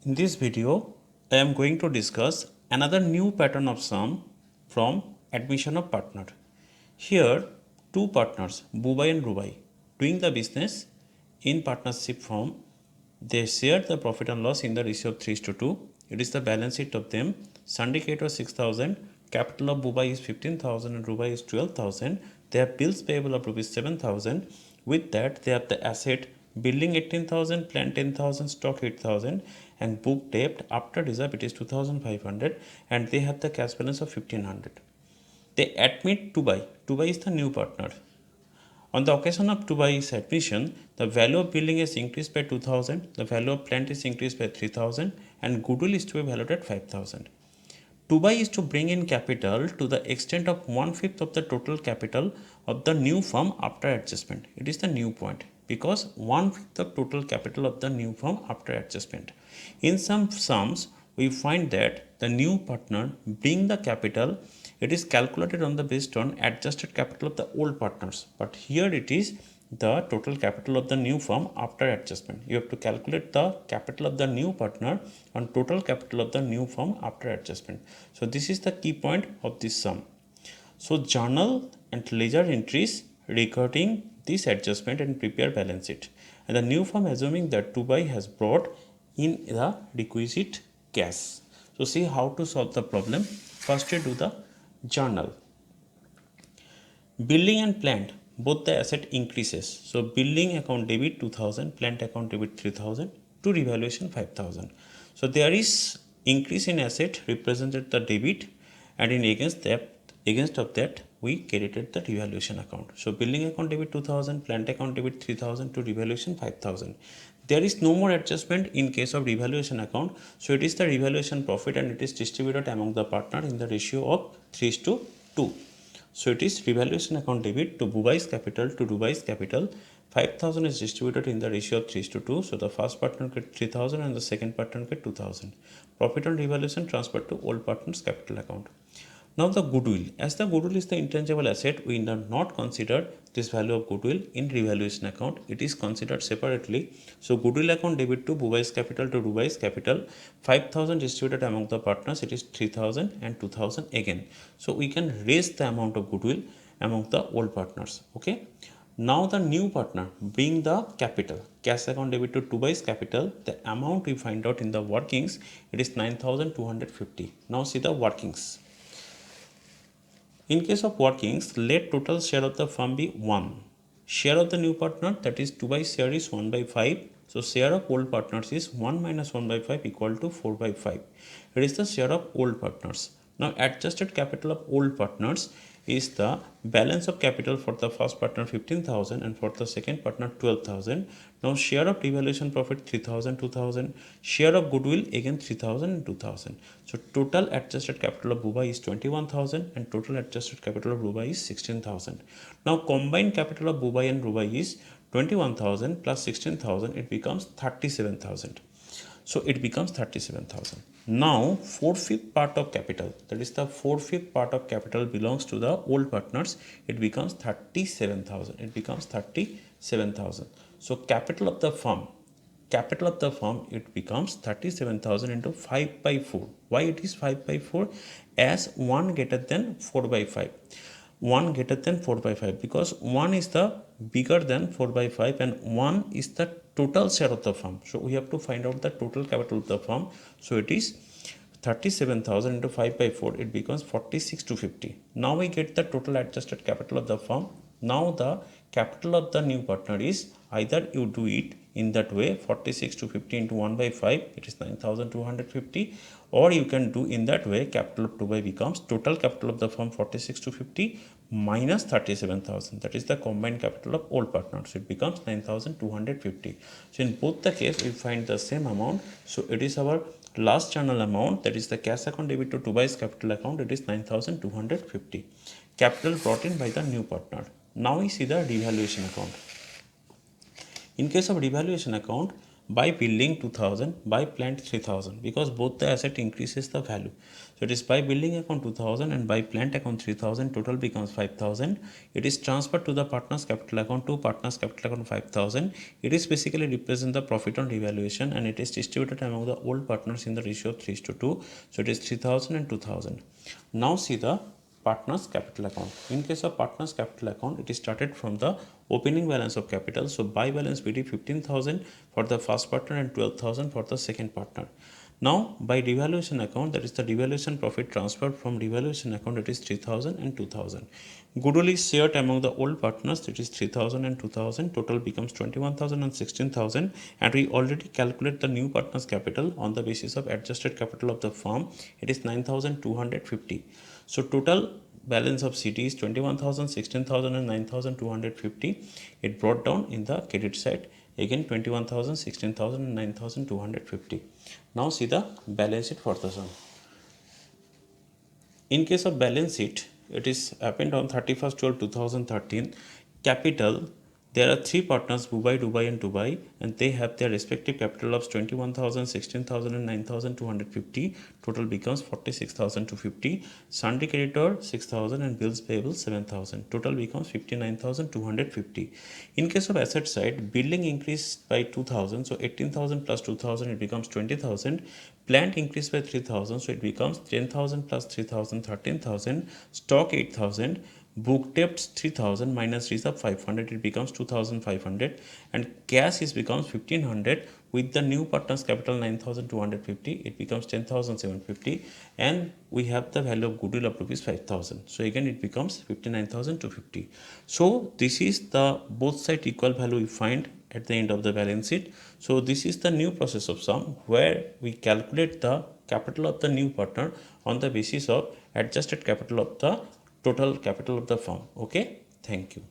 In this video, I am going to discuss another new pattern of sum from admission of partner. Here, two partners, Bubai and Rubai, doing the business in partnership form. They share the profit and loss in the ratio of 3:2. It is the balance sheet of them. Syndicate was 6,000. Capital of Bubai is 15,000 and Rubai is 12,000. They have bills payable of rupees 7,000. With that, they have the asset building 18,000, plant 10,000, stock 8,000, and book debt after reserve it is 2,500, and they have the cash balance of 1,500. They admit to buy. To buy is the new partner. On the occasion of Dubai's admission, the value of building is increased by 2,000, the value of plant is increased by 3,000, and goodwill is to be valued at 5,000. Dubai is to bring in capital to the extent of 1/5 of the total capital of the new firm after adjustment. It is the new point because 1/5 of total capital of the new firm after adjustment. In some sums, we find that the new partner bring the capital. It is calculated on the based on adjusted capital of the old partners, but here it is the total capital of the new firm after adjustment. You have to calculate the capital of the new partner on total capital of the new firm after adjustment. So this is the key point of this sum. So journal and ledger entries recording this adjustment and prepare balance sheet. And the new firm assuming that Dubai has brought in the requisite cash. So see how to solve the problem. First we do the journal. Building and plant, both the asset increases. So building account debit 2000, plant account debit 3000, to revaluation 5000. So there is increase in asset represented the debit, and in against of that we credited the revaluation account. So building account debit 2000, plant account debit 3000, to revaluation 5000. There is no more adjustment in case of revaluation account. So it is the revaluation profit and it is distributed among the partner in the ratio of 3:2. So it is revaluation account debit to Dubai's capital to Dubai's capital. 5,000 is distributed in the ratio of 3:2. So the first partner get 3,000 and the second partner get 2,000. Profit on revaluation transferred to old partner's capital account. Now the goodwill. As the goodwill is the intangible asset, we do not consider this value of goodwill in revaluation account. It is considered separately. So goodwill account debit to Dubai's capital to Dubai's capital. 5,000 distributed among the partners. It is 3,000 and 2,000 again. So we can raise the amount of goodwill among the old partners. Okay. Now the new partner bring the capital. Cash account debit to Dubai's capital. The amount we find out in the workings, it is 9,250. Now see the workings. In case of workings, let total share of the firm be 1. Share of the new partner, that is Dubai share, is 1/5. So share of old partners is 1 minus 1/5 equal to 4/5. It is the share of old partners. Now adjusted capital of old partners is the balance of capital for the first partner 15,000 and for the second partner 12,000. Now share of revaluation profit 3,000, 2,000. Share of goodwill again 3,000 and 2,000. So total adjusted capital of Dubai is 21,000 and total adjusted capital of Dubai is 16,000. Now combined capital of Dubai and Dubai is 21,000 plus 16,000, it becomes 37,000. So it becomes 37,000. Now 4/5 part of capital, that is the 4/5 part of capital belongs to the old partners. It becomes 37,000. It becomes 37,000. So capital of the firm, it becomes 37,000 into 5/4. Why it is 5/4? As 1 greater than 4/5. 1 greater than 4/5 because 1 is the bigger than 4/5 and 1 is the total share of the firm. So we have to find out the total capital of the firm. So it is 37,000 into 5/4, it becomes 46,250. Now we get the total adjusted capital of the firm. Now the capital of the new partner is, either you do it in that way, 46,250 into 1/5, it is 9,250, or you can do in that way, capital of Dubai becomes total capital of the firm 46,250 minus 37,000, that is the combined capital of old partners. So it becomes 9,250. So in both the case we find the same amount. So it is our last channel amount, that is the cash account debit to Dubai's capital account. It is 9,250. Capital brought in by the new partner. Now we see the revaluation account. In case of revaluation account, by building 2000, by plant 3000, because both the asset increases the value. So it is by building account 2000 and by plant account 3000, total becomes 5000. It is transferred to the partners capital account, to partners capital account 5000. It is basically represent the profit on revaluation, and it is distributed among the old partners in the ratio of 3:2. So it is 3000 and 2000. Now see the partners capital account. In case of partners capital account, it is started from the opening balance of capital. So by balance BD 15,000 for the first partner and 12,000 for the second partner. Now by revaluation account, that is the revaluation profit transferred from revaluation account, it is 3,000 and 2,000. Goodwill is shared among the old partners, that is 3,000 and 2,000. Total becomes 21,000 and 16,000, and we already calculate the new partners capital on the basis of adjusted capital of the firm. It is 9,250. So total balance of CT is 21,000, 16,000 and 9,250. It brought down in the credit side. Again 21,000, 16,000 and 9,250. Now see the balance sheet for the sum. In case of balance sheet, it is happened on 31st 12 2013. Capital, there are three partners, Dubai and Dubai, and they have their respective capital of 21,000, 16,000 and 9,250. Total becomes 46,250. Sundry creditor 6,000 and bills payable 7,000. Total becomes 59,250. In case of asset side, building increased by 2,000, so 18,000 plus 2,000, it becomes 20,000. Plant increased by 3,000, so it becomes 10,000 plus 3,000, 13,000. Stock 8,000. Book debts 3,000 minus reserve 500, it becomes 2,500, and cash is becomes 1,500. With the new partners capital 9,250, it becomes 10,750, and we have the value of goodwill of rupees 5,000. So again it becomes 59,250. So this is the both side equal value we find at the end of the balance sheet. So this is the new process of sum, where we calculate the capital of the new partner on the basis of adjusted capital of the total capital of the firm. Okay, thank you.